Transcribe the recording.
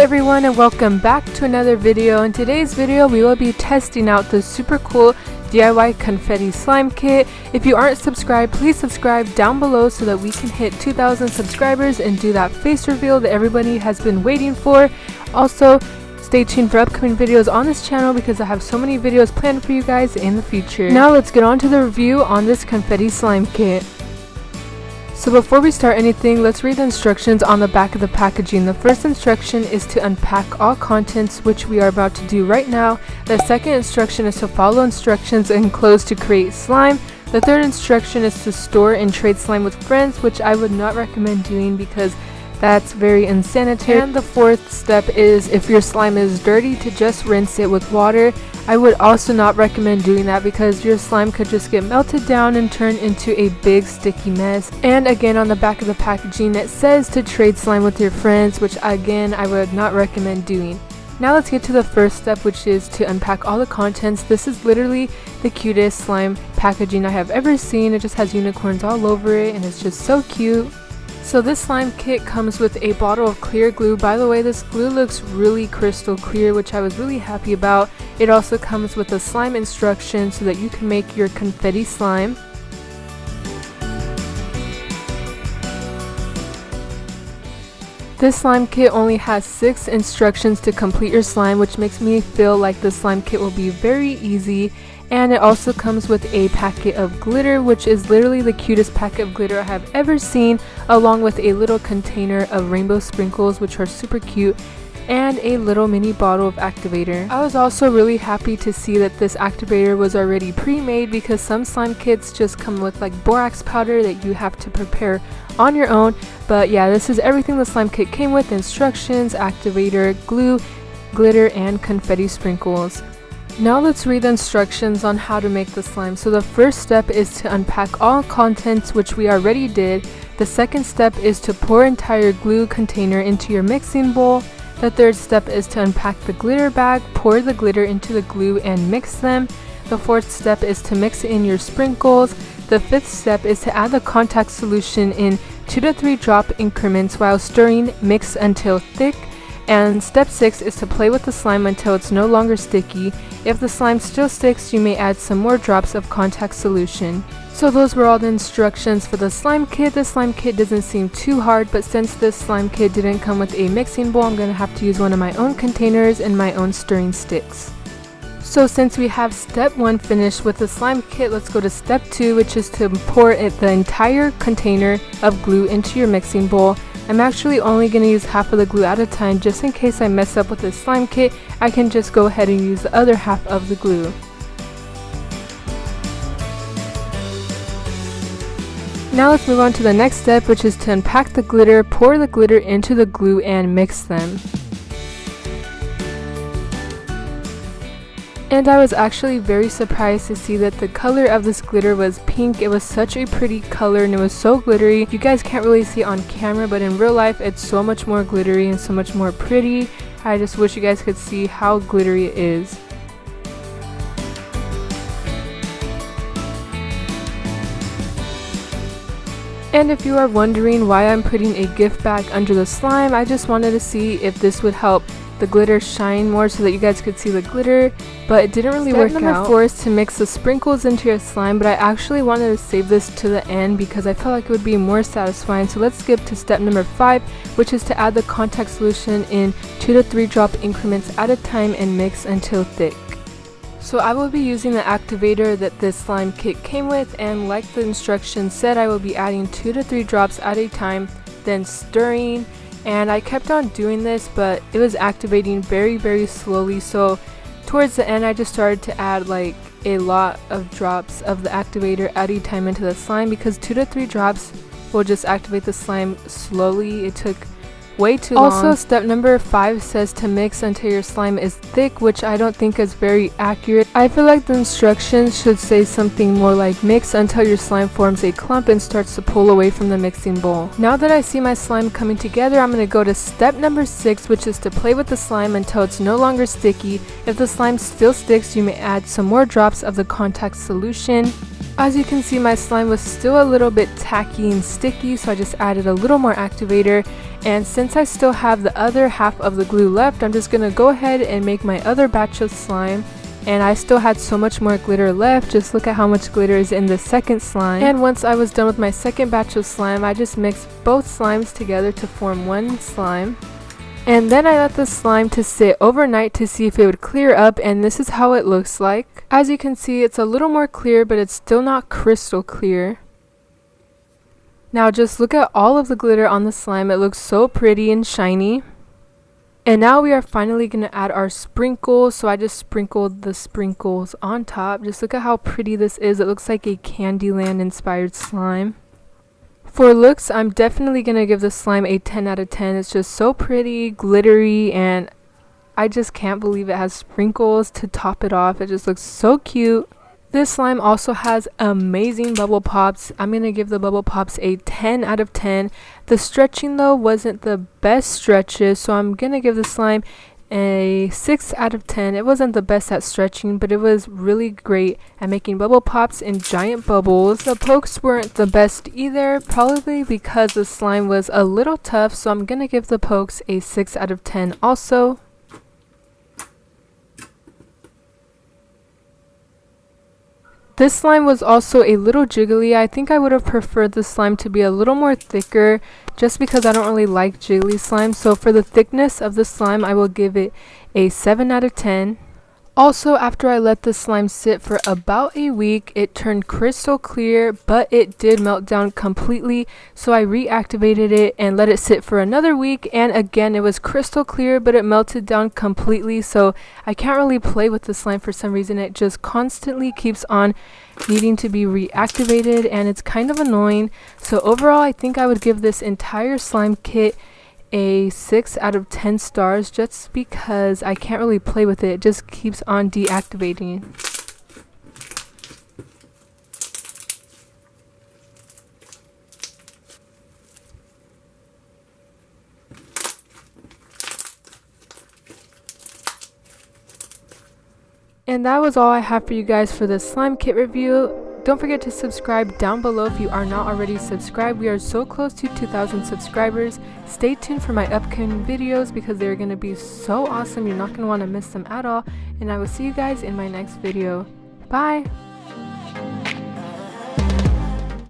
everyone, and welcome back to another video. In today's video we will be testing out the super cool DIY confetti slime kit. If you aren't subscribed, please subscribe down below so that we can hit 2,000 subscribers and do that face reveal that everybody has been waiting for. Also, stay tuned for upcoming videos on this channel because I have so many videos planned for you guys in the future. Now let's get on to the review on this confetti slime kit. So before we start anything, let's read the instructions on the back of the packaging. The first instruction is to unpack all contents, which we are about to do right now. The second instruction is to follow instructions enclosed to create slime. The third instruction is to store and trade slime with friends, which I would not recommend doing because that's very unsanitary. And the fourth step is, if your slime is dirty, to just rinse it with water. I would also not recommend doing that because your slime could just get melted down and turn into a big sticky mess. And again, on the back of the packaging it says to trade slime with your friends, which again I would not recommend doing. Now let's get to the first step, which is to unpack all the contents. This is literally the cutest slime packaging I have ever seen. It just has unicorns all over it and it's just so cute. So this slime kit comes with a bottle of clear glue. By the way, this glue looks really crystal clear, which I was really happy about. It also comes with a slime instruction so that you can make your confetti slime. This slime kit only has 6 instructions to complete your slime, which makes me feel like the slime kit will be very easy. And it also comes with a packet of glitter, which is literally the cutest packet of glitter I have ever seen, along with a little container of rainbow sprinkles, which are super cute, and a little mini bottle of activator. I was also really happy to see that this activator was already pre-made because some slime kits just come with like borax powder that you have to prepare on your own. But yeah, this is everything the slime kit came with: instructions, activator, glue, glitter, and confetti sprinkles. Now let's read the instructions on how to make the slime. So the first step is to unpack all contents, which we already did. The second step is to pour entire glue container into your mixing bowl. The third step is to unpack the glitter bag, pour the glitter into the glue and mix them. The fourth step is to mix in your sprinkles. The fifth step is to add the contact solution in 2 to 3 drop increments while stirring, mix until thick. And step 6 is to play with the slime until it's no longer sticky. If the slime still sticks, you may add some more drops of contact solution. So those were all the instructions for the slime kit. The slime kit doesn't seem too hard, but since this slime kit didn't come with a mixing bowl, I'm going to have to use one of my own containers and my own stirring sticks. So since we have step 1 finished with the slime kit, let's go to step 2, which is to pour the entire container of glue into your mixing bowl. I'm actually only going to use half of the glue at a time just in case I mess up with this slime kit. I can just go ahead and use the other half of the glue. Now let's move on to the next step, which is to unpack the glitter, pour the glitter into the glue and mix them. And I was actually very surprised to see that the color of this glitter was pink. It was such a pretty color and it was so glittery. You guys can't really see it on camera, but in real life it's so much more glittery and so much more pretty. I just wish you guys could see how glittery it is. And if you are wondering why I'm putting a gift bag under the slime, I just wanted to see if this would help the glitter shine more so that you guys could see the glitter, but it didn't really work out. Step number 4 is to mix the sprinkles into your slime, but I actually wanted to save this to the end because I felt like it would be more satisfying. So let's skip to step number 5, which is to add the contact solution in 2 to 3 drop increments at a time and mix until thick. So I will be using the activator that this slime kit came with, and like the instructions said, I will be adding 2 to 3 drops at a time, then stirring. And I kept on doing this, but it was activating very slowly, so towards the end I just started to add like a lot of drops of the activator at a time into the slime because 2 to 3 drops will just activate the slime slowly. It took way too long. Also, step number 5 says to mix until your slime is thick, which I don't think is very accurate. I feel like the instructions should say something more like mix until your slime forms a clump and starts to pull away from the mixing bowl. Now that I see my slime coming together, I'm going to go to step number 6, which is to play with the slime until it's no longer sticky. If the slime still sticks, you may add some more drops of the contact solution. As you can see, my slime was still a little bit tacky and sticky, so I just added a little more activator. And since I still have the other half of the glue left, I'm just gonna go ahead and make my other batch of slime. And I still had so much more glitter left. Just look at how much glitter is in the second slime. And once I was done with my second batch of slime, I just mixed both slimes together to form one slime. And then I let the slime to sit overnight to see if it would clear up, and this is how it looks like. As you can see, it's a little more clear, but it's still not crystal clear. Now just look at all of the glitter on the slime. It looks so pretty and shiny. And now we are finally going to add our sprinkles. So I just sprinkled the sprinkles on top. Just look at how pretty this is. It looks like a Candyland inspired slime. For looks, I'm definitely going to give the slime a 10 out of 10. It's just so pretty, glittery, and I just can't believe it has sprinkles to top it off. It just looks so cute. This slime also has amazing bubble pops. I'm going to give the bubble pops a 10 out of 10. The stretching though wasn't the best stretches, so I'm going to give the slime a 6 out of 10. It wasn't the best at stretching, but it was really great at making bubble pops and giant bubbles. The pokes weren't the best either, probably because the slime was a little tough, so I'm gonna give the pokes a 6 out of 10 also. This slime was also a little jiggly. I think I would have preferred the slime to be a little more thicker just because I don't really like jiggly slime. So for the thickness of the slime, I will give it a 7 out of 10. Also, after I let the slime sit for about a week, it turned crystal clear, but it did melt down completely. So I reactivated it and let it sit for another week, and again it was crystal clear, but it melted down completely. So I can't really play with the slime for some reason. It just constantly keeps on needing to be reactivated, and it's kind of annoying. So overall, I think I would give this entire slime kit a 6 out of 10 stars just because I can't really play with it. It just keeps on deactivating. And that was all I have for you guys for the slime kit review. Don't forget to subscribe down below if you are not already subscribed. We are so close to 2,000 subscribers. Stay tuned for my upcoming videos because they're going to be so awesome. You're not going to want to miss them at all. And I will see you guys in my next video. Bye!